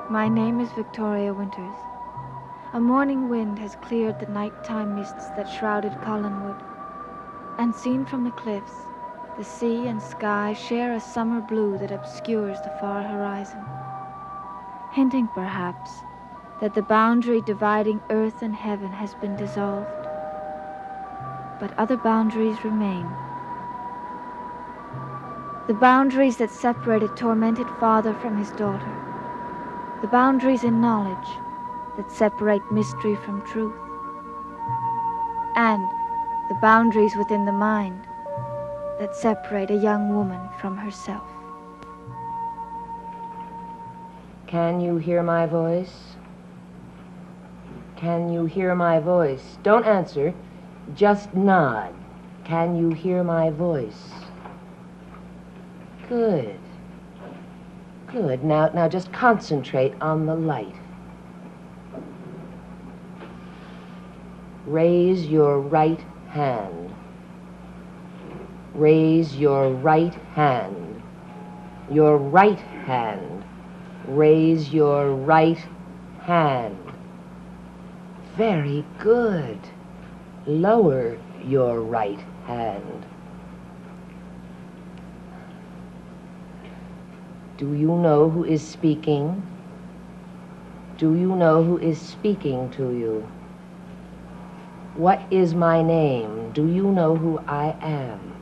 My name is Victoria Winters. A morning wind has cleared the nighttime mists that shrouded Collinwood, and seen from the cliffs, the sea and sky share a summer blue that obscures the far horizon, hinting perhaps that the boundary dividing earth and heaven has been dissolved. But other boundaries remain. The boundaries that separate a tormented father from his daughter. The boundaries in knowledge that separate mystery from truth. And the boundaries within the mind that separate a young woman from herself. Can you hear my voice? Can you hear my voice? Don't answer, just nod. Can you hear my voice? Good. Good. Now just concentrate on the light. Raise your right hand. Raise your right hand. Your right hand. Raise your right hand. Very good. Lower your right hand. Do you know who is speaking? Do you know who is speaking to you? What is my name? Do you know who I am?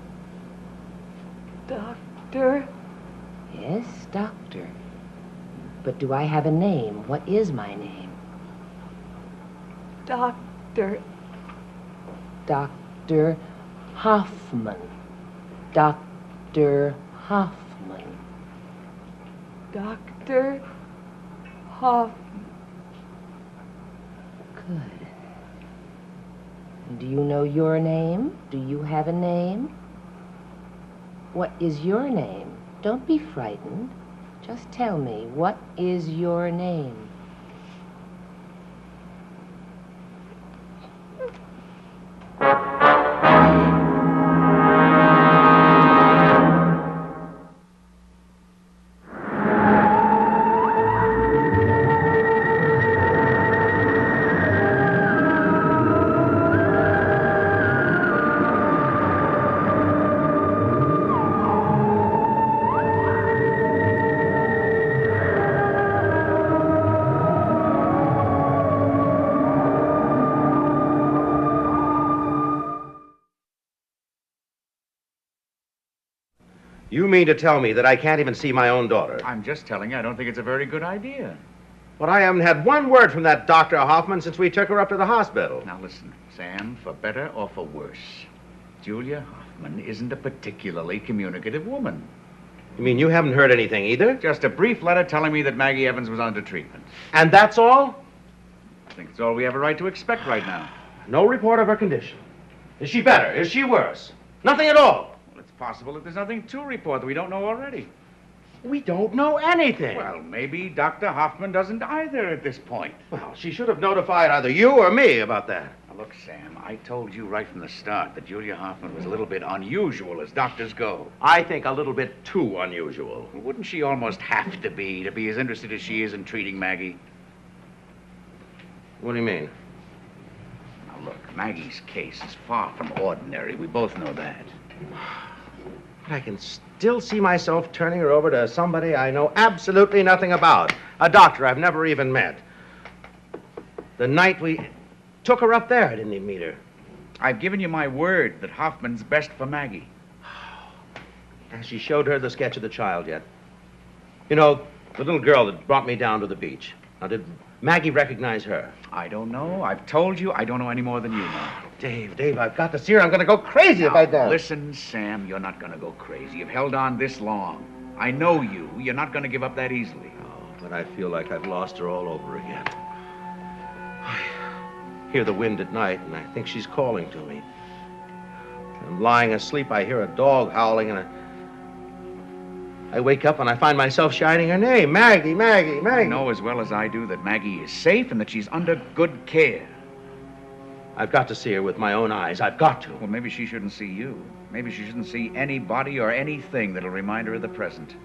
Doctor? Yes, doctor. But do I have a name? What is my name? Doctor. Dr. Hoffman. Dr. Hoffman. Dr. Hoffman. Good. Do you know your name? Do you have a name? What is your name? Don't be frightened. Just tell me, what is your name? You mean to tell me that I can't even see my own daughter? I'm just telling you, I don't think it's a very good idea. But I haven't had one word from that Dr. Hoffman since we took her up to the hospital. Now listen, Sam, for better or for worse, Julia Hoffman isn't a particularly communicative woman. You mean you haven't heard anything either? Just a brief letter telling me that Maggie Evans was under treatment. And that's all? I think it's all we have a right to expect right now. No report of her condition. Is she better? Is she worse? Nothing at all. Well, it's possible that there's nothing to report that we don't know already. We don't know anything. Well, maybe Dr. Hoffman doesn't either at this point. Well, she should have notified either you or me about that. Now, look, Sam, I told you right from the start that Julia Hoffman was a little bit unusual as doctors go. I think a little bit too unusual. Well, wouldn't she almost have to be as interested as she is in treating Maggie? What do you mean? Now, look, Maggie's case is far from ordinary. We both know that. But I can still see myself turning her over to somebody I know absolutely nothing about. A doctor I've never even met. The night we took her up there, I didn't even meet her. I've given you my word that Hoffman's best for Maggie. Has she showed her the sketch of the child yet? You know, the little girl that brought me down to the beach. Now, did Maggie recognize her? I don't know. I've told you I don't know any more than you know. Dave, I've got to see her. I'm going to go crazy if I don't. Listen, Sam, you're not going to go crazy. You've held on this long. I know you. You're not going to give up that easily. Oh, but I feel like I've lost her all over again. I hear the wind at night, and I think she's calling to me. I'm lying asleep. I hear a dog howling, and I wake up and I find myself shouting her name. Maggie, Maggie, Maggie. You know as well as I do that Maggie is safe and that she's under good care. I've got to see her with my own eyes. I've got to. Well, maybe she shouldn't see you. Maybe she shouldn't see anybody or anything that'll remind her of the present.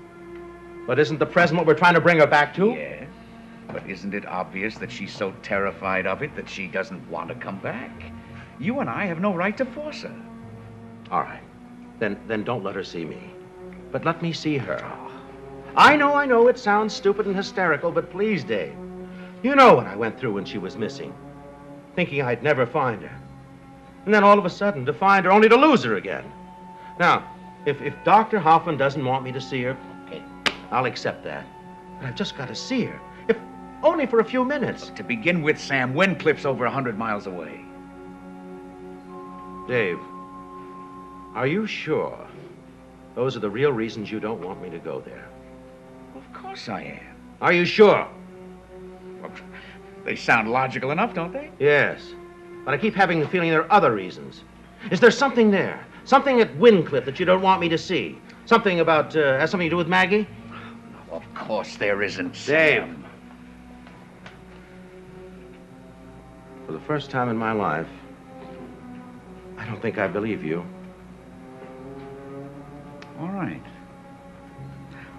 But isn't the present what we're trying to bring her back to? Yes. But isn't it obvious that she's so terrified of it that she doesn't want to come back? You and I have no right to force her. All right. Then don't let her see me. But let me see her. I know it sounds stupid and hysterical, but please, Dave. You know what I went through when she was missing. Thinking I'd never find her. And then all of a sudden to find her only to lose her again. Now, if Dr. Hoffman doesn't want me to see her, okay, I'll accept that. But I've just got to see her. If only for a few minutes. Look, to begin with, Sam, Windcliff's over 100 miles away. Dave, are you sure those are the real reasons you don't want me to go there? Of course I am. Are you sure? Well, they sound logical enough, don't they? Yes. But I keep having the feeling there are other reasons. Is there something there? Something at Windcliff that you don't want me to see? Something about, has something to do with Maggie? No, of course there isn't, Dave. Sam. For the first time in my life, I don't think I believe you. All right.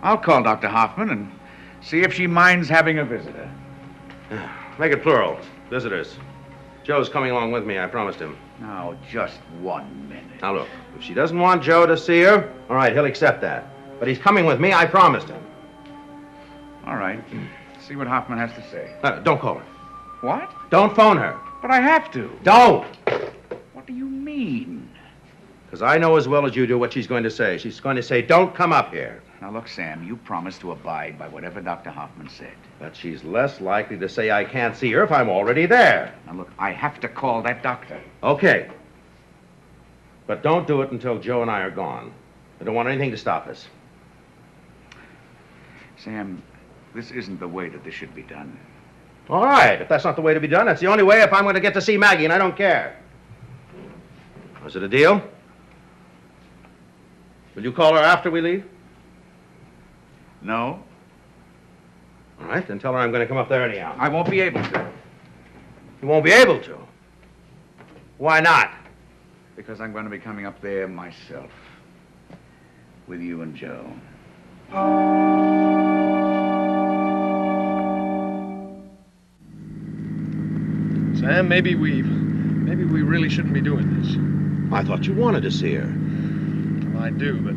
I'll call Dr. Hoffman and see if she minds having a visitor. Make it plural. Visitors. Joe's coming along with me, I promised him. Now, just 1 minute. Now look, if she doesn't want Joe to see her, all right, he'll accept that. But he's coming with me, I promised him. All right. See what Hoffman has to say. Don't call her. What? Don't phone her. But I have to. Don't! What do you mean? Because I know as well as you do what she's going to say. She's going to say, don't come up here. Now, look, Sam, you promised to abide by whatever Dr. Hoffman said. But she's less likely to say I can't see her if I'm already there. Now, look, I have to call that doctor. Okay. But don't do it until Joe and I are gone. I don't want anything to stop us. Sam, this isn't the way that this should be done. All right. If that's not the way to be done, that's the only way if I'm going to get to see Maggie, and I don't care. Was it a deal? Will you call her after we leave? No, All right, then tell her I'm going to come up there anyhow. I won't be able to. You won't be able to. Why not? Because I'm going to be coming up there myself. With you and Joe. Sam, maybe we really shouldn't be doing this. I thought you wanted to see her. Well, I do, but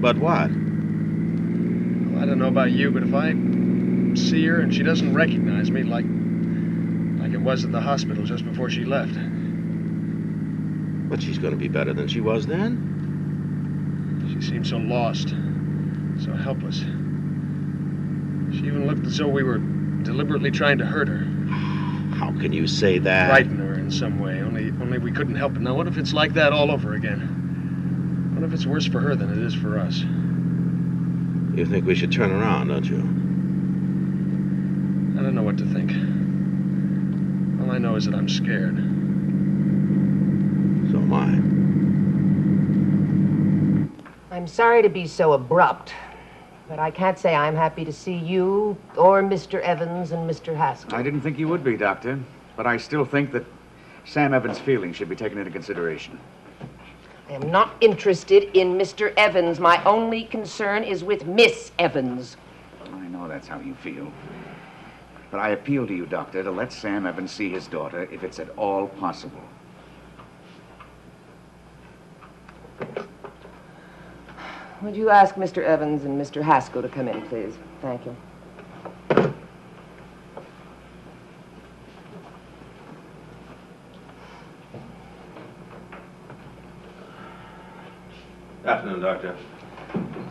But what? well, I don't know about you, but if I see her and she doesn't recognize me like it was at the hospital just before she left. But she's going to be better than she was then. She seemed so lost, so helpless. She even looked as though we were deliberately trying to hurt her. How can you say that? Frighten her in some way, only we couldn't help it. Now, what if it's like that all over again? What if it's worse for her than it is for us? You think we should turn around, don't you? I don't know what to think. All I know is that I'm scared. So am I. I'm sorry to be so abrupt, but I can't say I'm happy to see you or Mr. Evans and Mr. Haskell. I didn't think you would be, Doctor, but I still think that Sam Evans' feelings should be taken into consideration. I am not interested in Mr. Evans. My only concern is with Miss Evans. I know that's how you feel. But I appeal to you, Doctor, to let Sam Evans see his daughter if it's at all possible. Would you ask Mr. Evans and Mr. Haskell to come in, please? Thank you. Afternoon, Doctor.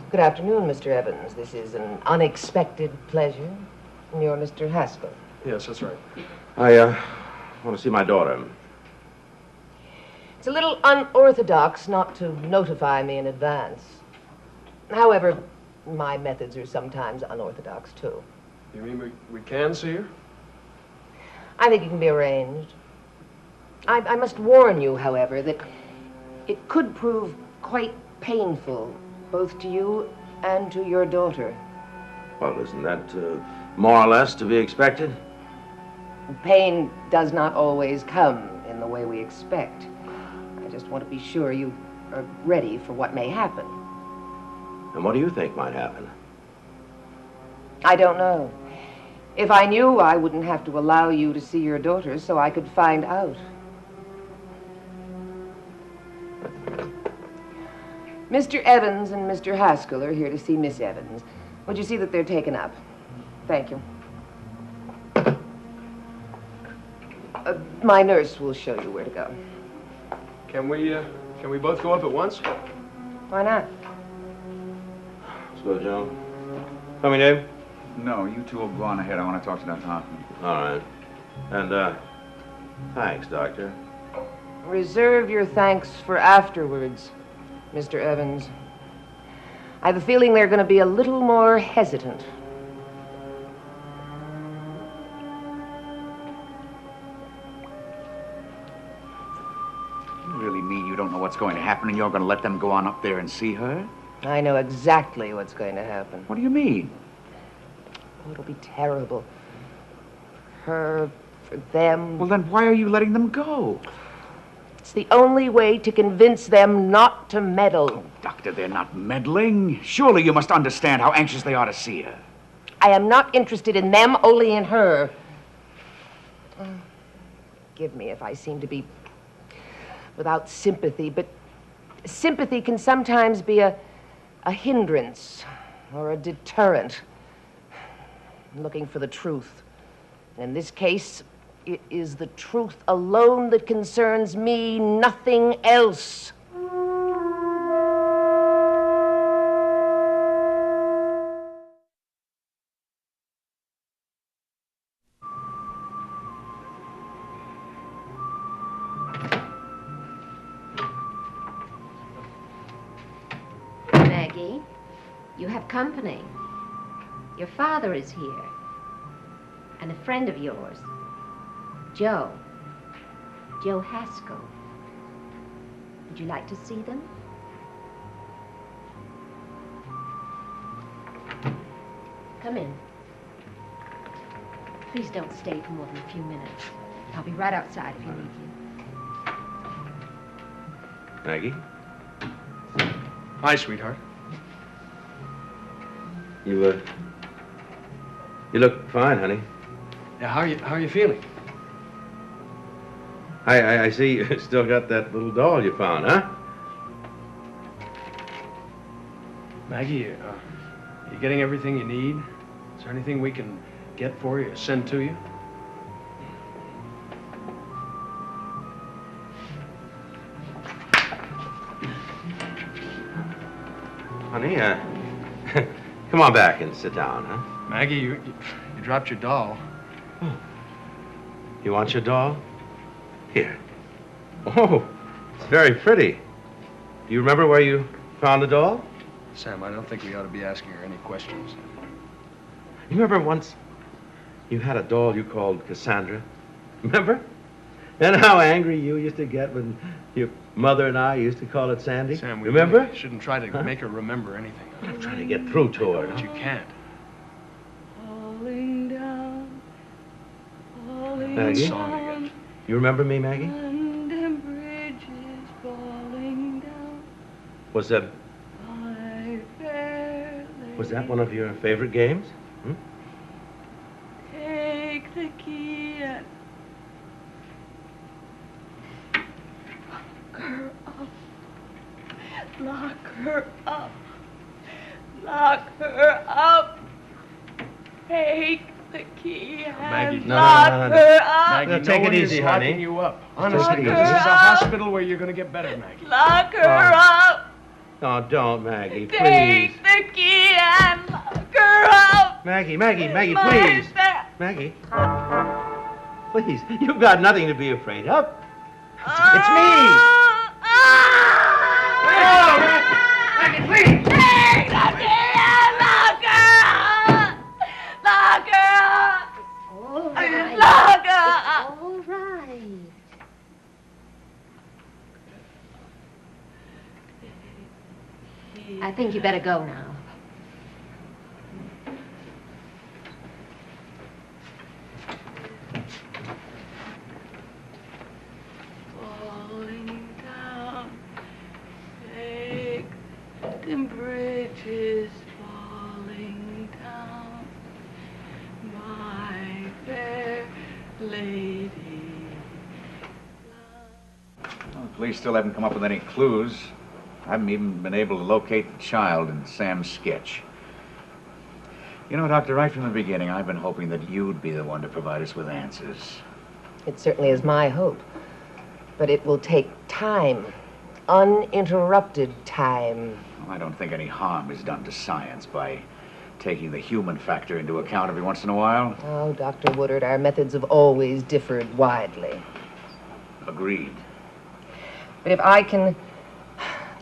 Good afternoon, Mr. Evans. This is an unexpected pleasure. And you're Mr. Haskell. Yes, that's right. I want to see my daughter. It's a little unorthodox not to notify me in advance. However, my methods are sometimes unorthodox, too. You mean we can see her? I think it can be arranged. I must warn you, however, that it could prove quite painful, both to you and to your daughter. Well, isn't that more or less to be expected? Pain does not always come in the way we expect. I just want to be sure you are ready for what may happen. And what do you think might happen? I don't know. If I knew, I wouldn't have to allow you to see your daughter so I could find out. Mr. Evans and Mr. Haskell are here to see Miss Evans. Would you see that they're taken up? Thank you. My nurse will show you where to go. Can we both go up at once? Why not? Let's go, Joe. Coming, Dave? No, you two will go on ahead. I want to talk to Dr. Hoffman. All right. And, thanks, Doctor. Reserve your thanks for afterwards, Mr. Evans. I have a feeling they're going to be a little more hesitant. You really mean you don't know what's going to happen and you're going to let them go on up there and see her? I know exactly what's going to happen. What do you mean? Oh, it'll be terrible. Her, for them. Well, then why are you letting them go? It's the only way to convince them not to meddle. Doctor, they're not meddling. Surely you must understand how anxious they are to see her. I am not interested in them, only in her. Forgive me if I seem to be without sympathy, but sympathy can sometimes be a hindrance or a deterrent. I'm looking for the truth. In this case, it is the truth alone that concerns me, nothing else. Maggie, you have company. Your father is here. And a friend of yours, Joe Haskell. Would you like to see them? Come in. Please don't stay for more than a few minutes. I'll be right outside if you need me. Maggie? Hi, sweetheart. You look fine, honey. Yeah, how are you feeling? I see you still got that little doll you found, huh? Maggie, you getting everything you need? Is there anything we can get for you, send to you? Honey, come on back and sit down, huh? Maggie, you dropped your doll. Oh. You want your doll? Here. Oh, it's very pretty. Do you remember where you found the doll? Sam, I don't think we ought to be asking her any questions. You remember once you had a doll you called Cassandra? Remember? And how angry you used to get when your mother and I used to call it Sandy? Sam, we remember? Really shouldn't try to make her remember anything. I'm trying to get through to her. But you can't. Falling down, falling Maggie? down, You remember me, Maggie? London Bridge is falling down. Was that My fair lady, was that one of your favorite games? Hmm? take the key and lock her up. Lock her up. Take the key and Maggie, no, lock no, no, no. her up. Maggie, No, take no it one is easy, locking honey. you up. Take Honestly, it this easy. is a Lock her up. hospital where you're going to get better, Maggie. Lock her Oh. up. Oh, don't, Maggie, please. Take the key and lock her up. Maggie, please. My fair- Maggie. Please, you've got nothing to be afraid of. It's me. Maggie, please. Take the key and lock her up. Lock her up. All right. Lock her up. All right. I think you better go now. Falling down, take the bridges falling down. My police still haven't come up with any clues. I haven't even been able to locate the child in Sam's sketch. You know, Doctor, right from the beginning, I've been hoping that you'd be the one to provide us with answers. It certainly is my hope. But it will take time. Uninterrupted time. Well, I don't think any harm is done to science by taking the human factor into account every once in a while. Oh, Dr. Woodard, our methods have always differed widely. Agreed. But if I can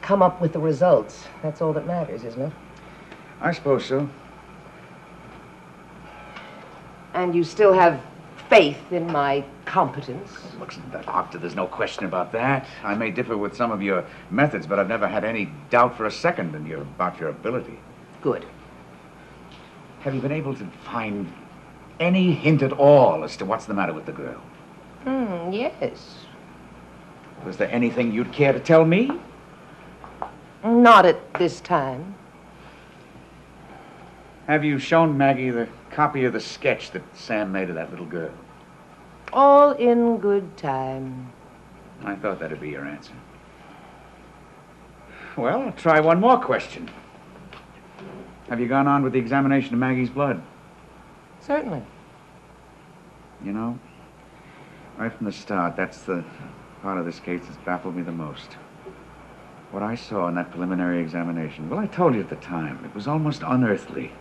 come up with the results, that's all that matters, isn't it? I suppose so. And you still have faith in my competence? Look, Doctor, there's no question about that. I may differ with some of your methods, but I've never had any doubt for a second about your ability. Good. Have you been able to find any hint at all as to what's the matter with the girl? Yes. Was there anything you'd care to tell me? Not at this time. Have you shown Maggie the copy of the sketch that Sam made of that little girl? All in good time. I thought that'd be your answer. Well, I'll try one more question. Have you gone on with the examination of Maggie's blood? Certainly. You know, right from the start, that's the part of this case that's baffled me the most. What I saw in that preliminary examination, well, I told you at the time, it was almost unearthly.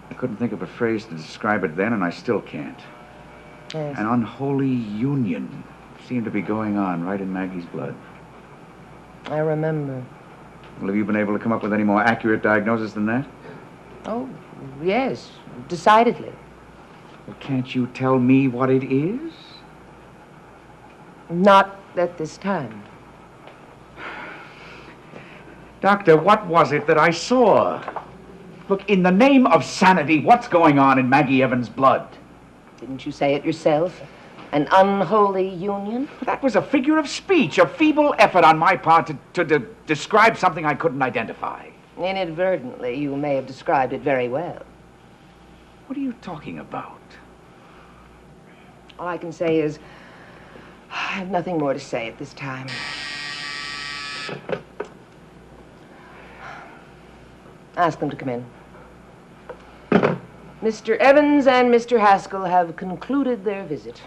I couldn't think of a phrase to describe it then, and I still can't. Yes. An unholy union seemed to be going on right in Maggie's blood. I remember. Well, have you been able to come up with any more accurate diagnosis than that? Oh, yes, decidedly. Well, can't you tell me what it is? Not at this time. Doctor, what was it that I saw? Look, in the name of sanity, what's going on in Maggie Evans' blood? Didn't you say it yourself? An unholy union? That was a figure of speech, a feeble effort on my part to describe something I couldn't identify. Inadvertently, you may have described it very well. What are you talking about? All I can say is, I have nothing more to say at this time. Ask them to come in. Mr. Evans and Mr. Haskell have concluded their visit.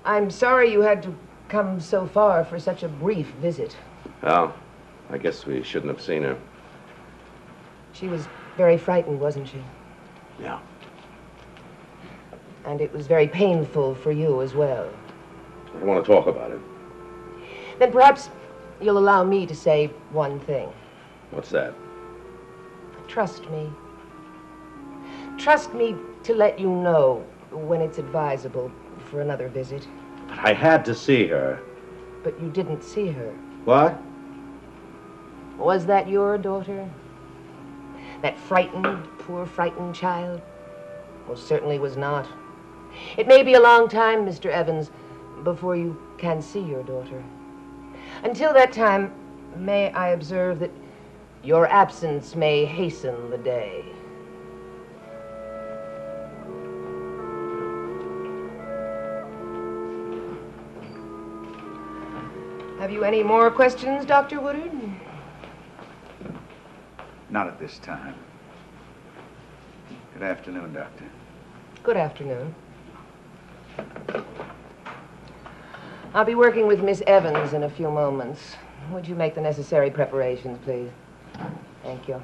I'm sorry you had to come so far for such a brief visit. Well, I guess we shouldn't have seen her. She was very frightened, wasn't she? Yeah. And it was very painful for you as well. I don't want to talk about it. Then perhaps you'll allow me to say one thing. What's that? Trust me. Trust me to let you know when it's advisable for another visit. But I had to see her. But you didn't see her. What? Was that your daughter? That frightened, poor frightened child? Well, certainly was not. It may be a long time, Mr. Evans, before you can see your daughter. Until that time, may I observe that your absence may hasten the day. Have you any more questions, Dr. Woodard? Not at this time. Good afternoon, Doctor. Good afternoon. I'll be working with Miss Evans in a few moments. Would you make the necessary preparations, please? Thank you.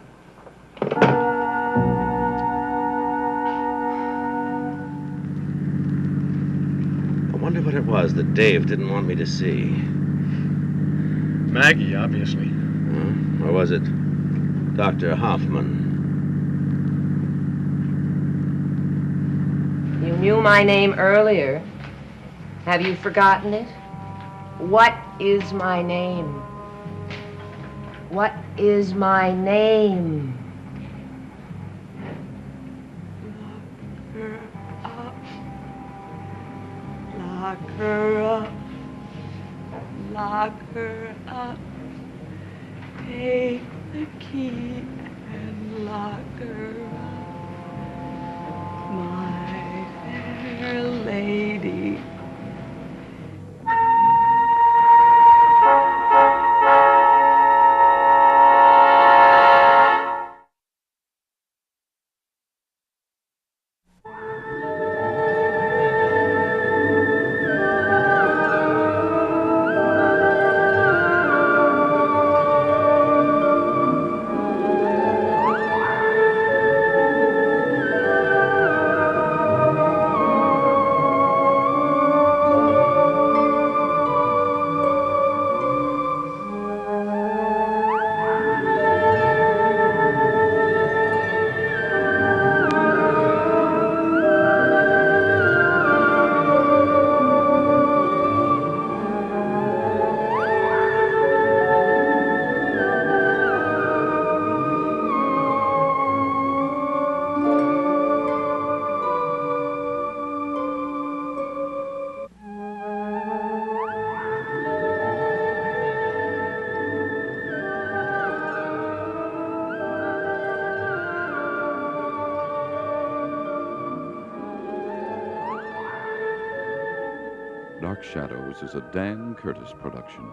I wonder what it was that Dave didn't want me to see. Maggie, obviously. Or was it Dr. Hoffman? You knew my name earlier. Have you forgotten it? What is my name? What is my name? Lock her up. Lock her up. Take the key and lock her up, my fair lady. Dark Shadows is a Dan Curtis production.